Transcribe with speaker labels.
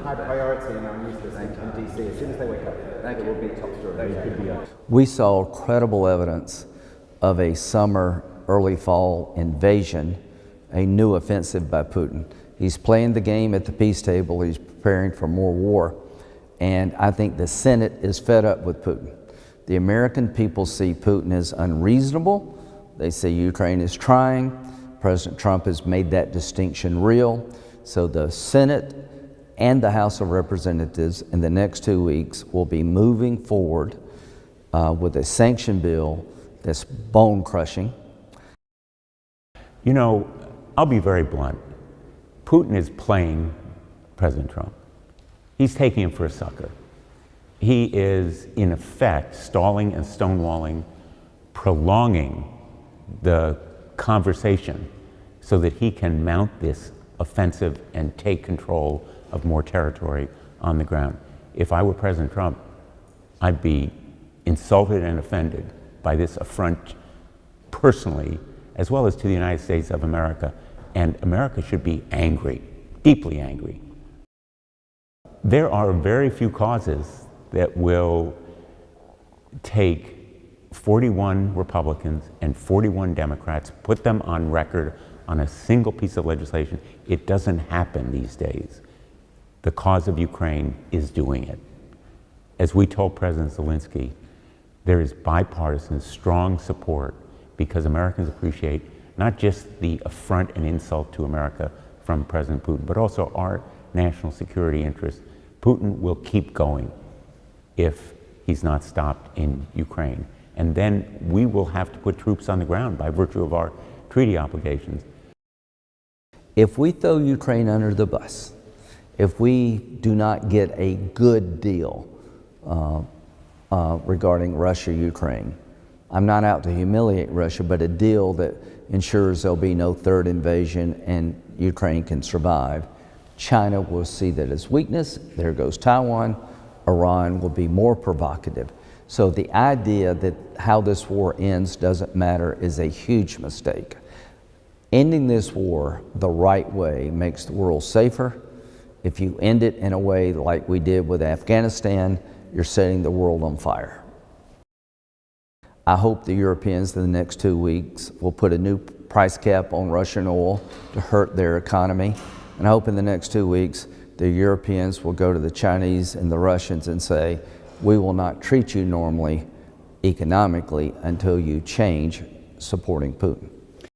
Speaker 1: high priority in our news list in DC. As soon as they wake up, it will be top story.
Speaker 2: We saw credible evidence of a summer, early fall invasion, a new offensive by Putin. He's playing the game at the peace table. He's preparing for more war. And I think the Senate is fed up with Putin. The American people see Putin as unreasonable. They say Ukraine is trying. President Trump has made that distinction real. So the Senate and the House of Representatives in the next 2 weeks will be moving forward with a sanction bill that's bone crushing.
Speaker 3: You know, I'll be very blunt. Putin is playing President Trump. He's taking him for a sucker. He is, in effect, stalling and stonewalling, prolonging the conversation so that he can mount this offensive and take control of more territory on the ground. If I were President Trump, I'd be insulted and offended by this affront personally, as well as to the United States of America. And America should be angry, deeply angry. There are very few causes that will take 41 Republicans and 41 Democrats, put them on record on a single piece of legislation. It doesn't happen these days. The cause of Ukraine is doing it. As we told President Zelensky, there is bipartisan, strong support because Americans appreciate not just the affront and insult to America from President Putin, but also our national security interests. Putin will keep going if he's not stopped in Ukraine. And then we will have to put troops on the ground by virtue of our treaty obligations.
Speaker 2: If we throw Ukraine under the bus, if we do not get a good deal regarding Russia-Ukraine, I'm not out to humiliate Russia, but a deal that ensures there'll be no third invasion and Ukraine can survive, China will see that as weakness. There goes Taiwan. Iran will be more provocative. So the idea that how this war ends doesn't matter is a huge mistake. Ending this war the right way makes the world safer. If you end it in a way like we did with Afghanistan, you're setting the world on fire. I hope the Europeans in the next 2 weeks will put a new price cap on Russian oil to hurt their economy. And I hope in the next 2 weeks, the Europeans will go to the Chinese and the Russians and say, we will not treat you normally economically until you change supporting Putin.